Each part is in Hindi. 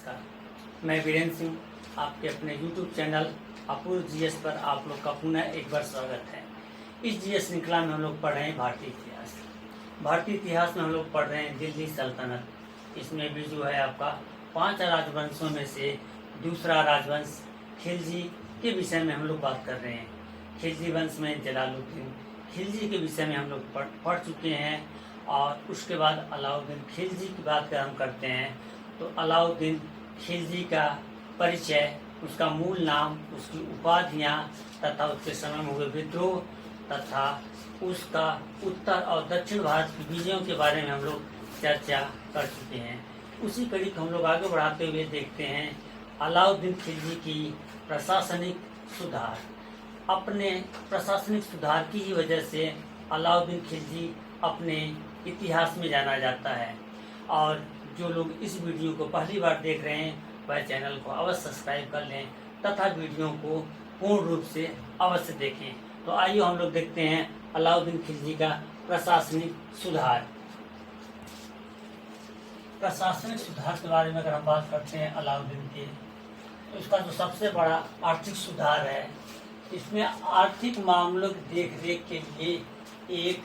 नमस्कार, मैं वीरेंद्र सिंह, आपके अपने YouTube चैनल अपूर्व जीएस पर आप लोग का पुनः एक बार स्वागत है। इस जीएस श्रृंखला में हम लोग पढ़ रहे हैं भारतीय इतिहास। भारतीय इतिहास में हम लोग पढ़ रहे हैं दिल्ली सल्तनत। इसमें भी जो है आपका 5 राजवंशों में से दूसरा राजवंश खिलजी के विषय में हम लोग बात कर रहे हैं। खिलजी वंश में जलालुद्दीन खिलजी के विषय में हम लोग पढ़ चुके हैं। और उसके बाद अलाउद्दीन खिलजी की बात कर हम करते हैं तो अलाउद्दीन खिलजी का परिचय, उसका मूल नाम, उसकी उपाधियाँ तथा उसके समय में हुए विद्रोह तथा उसका उत्तर और दक्षिण भारत की विजयों के बारे में हम लोग चर्चा कर चुके हैं। उसी कड़ी को हम लोग आगे बढ़ाते हुए देखते हैं अलाउद्दीन खिलजी की प्रशासनिक सुधार। अपने प्रशासनिक सुधार की ही वजह से अलाउद्दीन खिलजी अपने इतिहास में जाना जाता है। और जो लोग इस वीडियो को पहली बार देख रहे हैं वह चैनल को अवश्य सब्सक्राइब कर लें तथा वीडियो को पूर्ण रूप से अवश्य देखें। तो आइए हम लोग देखते हैं अलाउद्दीन खिलजी का प्रशासनिक सुधार। प्रशासनिक सुधार के बारे में अगर हम बात करते हैं अलाउद्दीन के, तो इसका जो सबसे बड़ा आर्थिक सुधार है, इसमें आर्थिक मामलों की देखरेख के लिए एक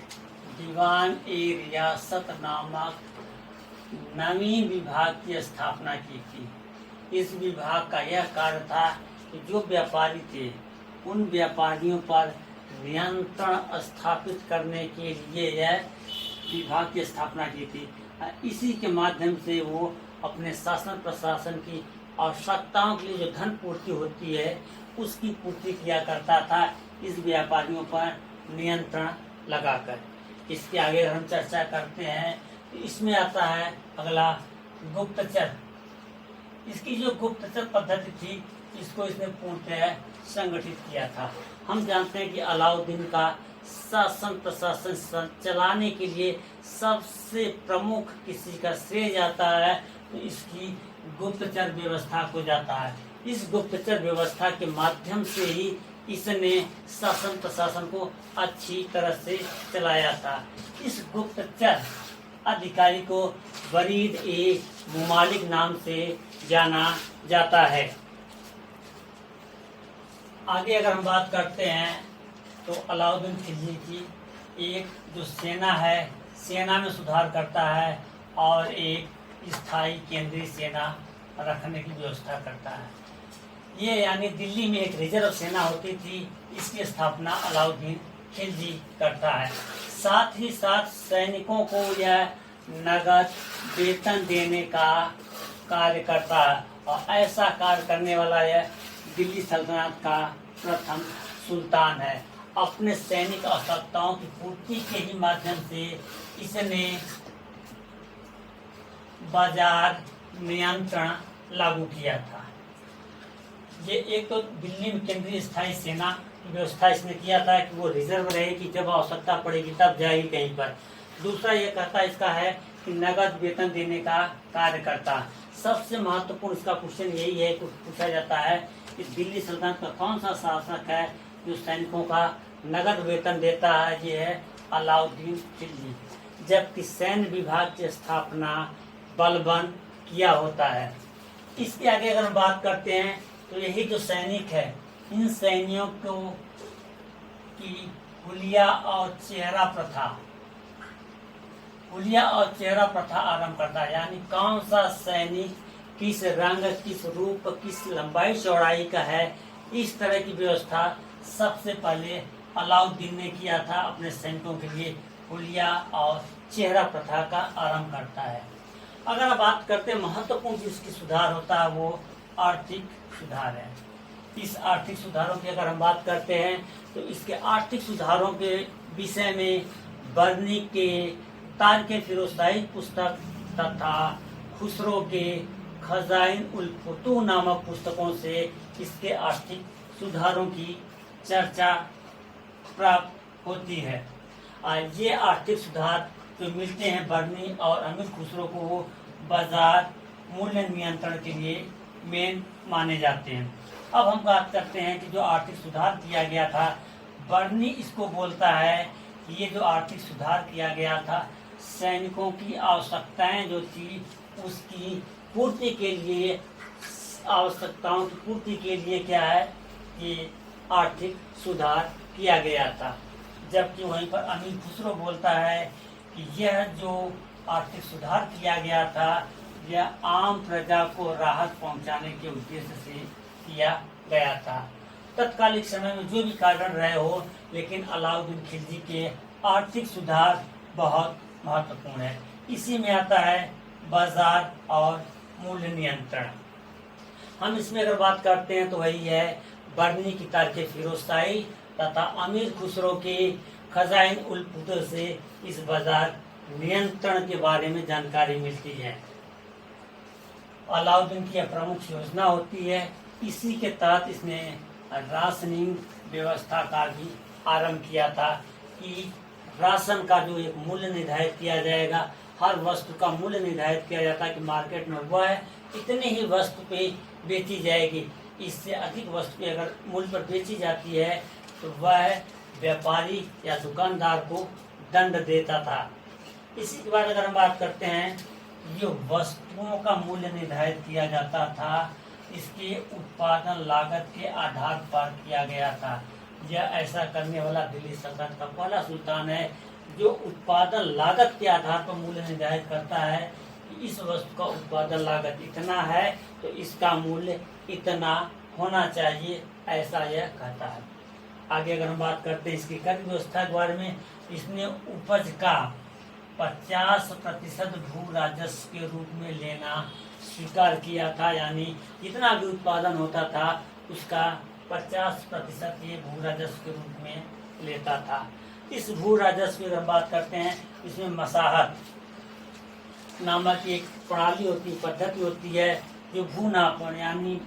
दीवान ए रियासत नामक नवीन विभाग की स्थापना की थी। इस विभाग का यह कार्य था कि जो व्यापारी थे उन व्यापारियों पर नियंत्रण स्थापित करने के लिए यह विभाग की स्थापना की थी। इसी के माध्यम से वो अपने शासन प्रशासन की आवश्यकताओं के लिए जो धन पूर्ति होती है उसकी पूर्ति किया करता था, इस व्यापारियों पर नियंत्रण लगाकर। इसके आगे हम चर्चा करते हैं तो इसमें आता है अगला गुप्तचर। इसकी जो गुप्तचर पद्धति थी इसको इसने पूर्णतः संगठित किया था। हम जानते हैं कि अलाउद्दीन का शासन प्रशासन चलाने के लिए सबसे प्रमुख किसी का श्रेय जाता है तो इसकी गुप्तचर व्यवस्था को जाता है। इस गुप्तचर व्यवस्था के माध्यम से ही इसने शासन प्रशासन को अच्छी तरह से चलाया था। इस गुप्तचर अधिकारी को वरीद ए मुमालिक नाम से जाना जाता है। आगे अगर हम बात करते हैं तो अलाउद्दीन खिलजी की एक जो सेना है, सेना में सुधार करता है और एक स्थायी केंद्रीय सेना रखने की व्यवस्था करता है। ये यानी दिल्ली में एक रिजर्व सेना होती थी, इसकी स्थापना अलाउद्दीन खिलजी करता है। साथ ही साथ सैनिकों को यह नगद वेतन देने का कार्य करता है और ऐसा कार्य करने वाला यह दिल्ली सल्तनत का प्रथम सुल्तान है। अपने सैनिक आवश्यकताओं की पूर्ति के ही माध्यम से इसने बाजार नियंत्रण लागू किया था। ये एक तो दिल्ली में केंद्रीय स्थायी सेना की व्यवस्था इसने किया था कि वो रिजर्व रहेगी, जब आवश्यकता पड़ेगी तब जाएगी कहीं पर। दूसरा ये कहता इसका है कि नगद वेतन देने का कार्य करता। सबसे महत्वपूर्ण इसका क्वेश्चन यही है कि पूछा जाता है कि दिल्ली सल्तनत का कौन सा शासक है जो सैनिकों का नगद वेतन देता है? ये है अलाउद्दीन खिलजी। जबकि सैन्य विभाग की स्थापना बलबन किया होता है। इसके आगे अगर हम बात करते हैं तो यही जो सैनिक है, इन सैनिकों को की हुलिया और चेहरा प्रथा आरंभ करता है। यानी कौन सा सैनिक किस रंग, किस रूप, किस लंबाई चौड़ाई का है, इस तरह की व्यवस्था सबसे पहले अलाउद्दीन ने किया था। अपने सैनिकों के लिए हुलिया और चेहरा प्रथा का आरंभ करता है। अगर आप बात करते हैं महत्वपूर्ण जिसकी सुधार होता है वो आर्थिक सुधार है। इस आर्थिक सुधारों की अगर हम बात करते हैं तो इसके आर्थिक सुधारों के विषय में बर्नी के तारिक फिरोजशाही पुस्तक तथा खुसरो के खजाइन उल फुतूह नामक पुस्तकों से इसके आर्थिक सुधारों की चर्चा प्राप्त होती है। ये आर्थिक सुधार जो मिलते हैं बर्नी और अमीर खुसरो को, वो बाजार मूल्य नियंत्रण के लिए मेन माने जाते हैं। अब हम बात करते हैं कि जो आर्थिक सुधार किया गया था, बर्नी इसको बोलता है कि ये जो आर्थिक सुधार किया गया था सैनिकों की आवश्यकताएं जो थी उसकी पूर्ति के लिए, आवश्यकताओं की पूर्ति के लिए क्या है कि आर्थिक सुधार किया गया था। जबकि वहीं पर अमीर खुसरो बोलता है कि यह जो आर्थिक सुधार किया गया था यह आम प्रजा को राहत पहुंचाने के उद्देश्य से किया गया था। तत्कालिक समय में जो भी कारण रहे हो, लेकिन अलाउद्दीन खिलजी के आर्थिक सुधार बहुत महत्वपूर्ण है। इसी में आता है बाजार और मूल्य नियंत्रण। हम इसमें अगर बात करते हैं तो वही है बरनी की तारीख फिरोजशाही तथा अमीर खुसरो के खजाइन उल फुतूह से इस बाजार नियंत्रण के बारे में जानकारी मिलती है। अलाउद्दीन की प्रमुख योजना होती है। इसी के तहत इसने राशनिंग व्यवस्था का भी आरंभ किया था कि राशन का जो एक मूल्य निर्धारित किया जाएगा, हर वस्तु का मूल्य निर्धारित किया जाता है कि मार्केट में वह है इतने ही वस्तु पे बेची जाएगी। इससे अधिक वस्तु अगर मूल्य पर बेची जाती है तो वह व्यापारी या दुकानदार को दंड देता था। इसी के बाद अगर हम बात करते हैं, जो वस्तुओं का मूल्य निर्धारित किया जाता था इसके उत्पादन लागत के आधार पर किया गया था। यह ऐसा करने वाला दिल्ली सल्तनत का पहला सुल्तान है जो उत्पादन लागत के आधार पर मूल्य निर्धारित करता है कि इस वस्तु का उत्पादन लागत इतना है तो इसका मूल्य इतना होना चाहिए, ऐसा यह कहता है। आगे अगर हम बात करते हैं इसकी कर व्यवस्था के बारे में, इसने उपज का 50% भू राजस्व के रूप में लेना स्वीकार किया था। यानी जितना भी उत्पादन होता था उसका 50% ये भू राजस्व के रूप में लेता था। इस भू राजस्व की अगर बात करते हैं, इसमें मसाहत नामक एक प्रणाली होती, पद्धति होती है जो भू नापन यानी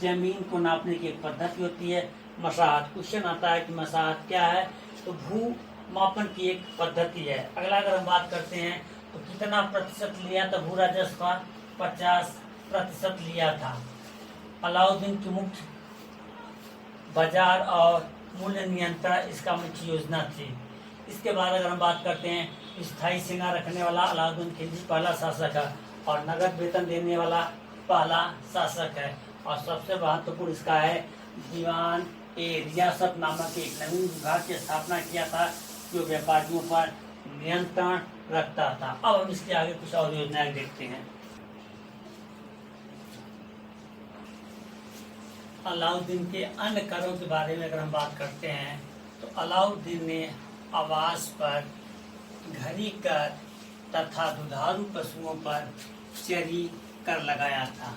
जमीन को नापने की एक पद्धति होती है। मसाहत क्वेश्चन आता है कि मसाहत क्या है, तो भू मापन की एक पद्धति है। अगला अगर हम बात करते हैं तो कितना प्रतिशत लिया था भू राजस्व का, 50% लिया था। अलाउद्दीन की मुख्य बाजार और मूल्य नियंत्रण इसका मुख्य योजना थी। इसके बाद अगर हम बात करते हैं, स्थायी सेना रखने वाला अलाउद्दीन खिलजी पहला शासक है और नगद वेतन देने वाला पहला शासक है। और सबसे महत्वपूर्ण इसका है दीवान ए रियासत नामक एक नवीन विभाग की स्थापना किया था जो व्यापारियों पर नियंत्रण रखता था। अब हम इसके आगे कुछ और योजनाएं देखते हैं। अलाउद्दीन के अन्य करों के बारे में अगर हम बात करते हैं तो अलाउद्दीन ने आवास पर घड़ी कर तथा दुधारू पशुओं पर चरी कर लगाया था।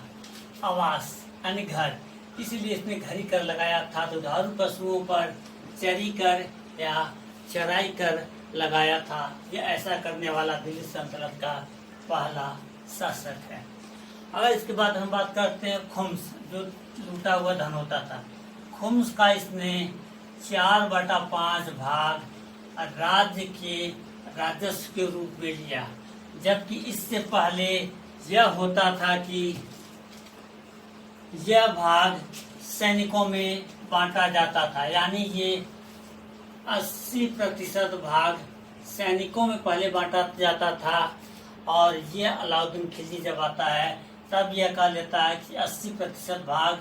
आवास यानी घर, इसीलिए इसने घड़ी कर लगाया था। दुधारू पशुओं पर चरी कर या चराई कर लगाया था। यह ऐसा करने वाला दिल्ली सल्तनत का पहला शासक है। अगर इसके बाद हम बात करते हैं खुम्स, जो लूटा हुआ धन होता था। खुम्स का इसने 4/5 भाग राज्य के राजस्व के रूप में लिया, जबकि इससे पहले यह होता था कि यह भाग सैनिकों में बांटा जाता था। यानी ये 80% भाग सैनिकों में पहले बांटा जाता था। और ये अलाउद्दीन खिलजी जब आता है तब यह कह लेता है कि 80% भाग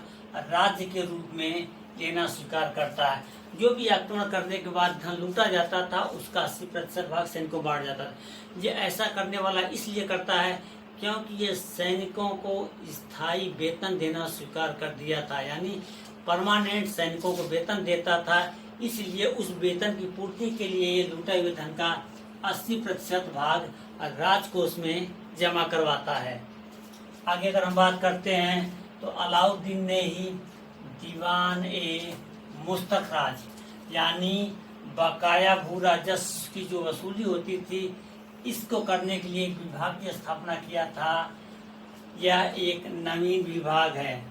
राज्य के रूप में लेना स्वीकार करता है। जो भी आक्रमण करने के बाद धन लूटा जाता था उसका 80% भाग सैनिकों को बांट जाता था। ये ऐसा करने वाला इसलिए करता है क्योंकि ये सैनिकों को स्थायी वेतन देना स्वीकार कर दिया था। यानी परमानेंट सैनिकों को वेतन देता था, इसलिए उस वेतन की पूर्ति के लिए ये लूटे हुए धन का 80% भाग राजकोष में जमा करवाता है। आगे अगर हम बात करते हैं तो अलाउद्दीन ने ही दीवान ए मुस्तखराज यानी बकाया भू राजस्व की जो वसूली होती थी, इसको करने के लिए एक विभाग की स्थापना किया था। यह एक नवीन विभाग है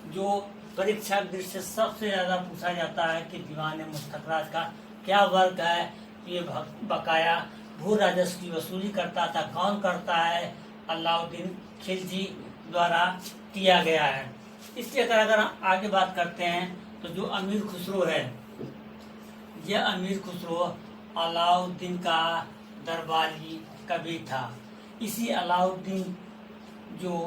जो परीक्षा दृष्टि से सबसे ज्यादा पूछा जाता है कि दीवान ए मुस्तखराज का क्या वर्क है। ये बकाया भू राजस्व की वसूली करता था। कौन करता है? अलाउद्दीन खिलजी द्वारा किया गया है। इसके अगर आगे बात करते हैं तो जो अमीर खुसरो है, यह अमीर खुसरो अलाउद्दीन का दरबारी कवि था। इसी अलाउद्दीन जो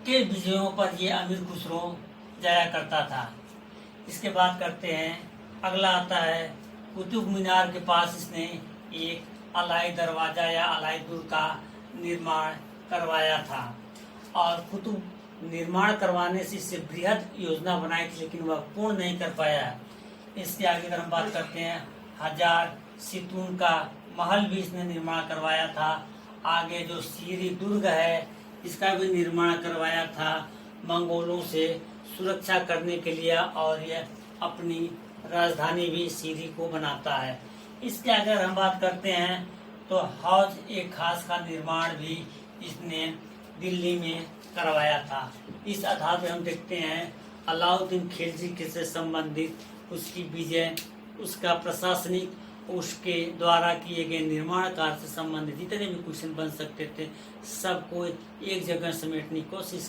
के विजयों पर ये अमीर खुसरो जाया करता था। इसके बाद करते हैं, अगला आता है कुतुब मीनार के पास इसने एक अलाई दरवाजा या अलाई दुर्ग का निर्माण करवाया था, और कुतुब निर्माण करवाने से इससे बृहद योजना बनाई थी, लेकिन वह पूर्ण नहीं कर पाया। इसके आगे अगर हम बात करते हैं, 1000 सितून का महल भी इसने निर्माण करवाया था। आगे जो सीरी दुर्ग है इसका भी निर्माण करवाया था मंगोलों से सुरक्षा करने के लिए, और यह अपनी राजधानी भी सीरी को बनाता है। इसके अगर हम बात करते हैं तो हौज एक खास का निर्माण भी इसने दिल्ली में करवाया था। इस आधार पर हम देखते हैं अलाउद्दीन खिलजी से संबंधित उसकी विजय, उसका प्रशासनिक, उसके द्वारा किए गए निर्माण कार्य से संबंधित जितने भी क्वेश्चन बन सकते थे सबको एक जगह समेटने की कोशिश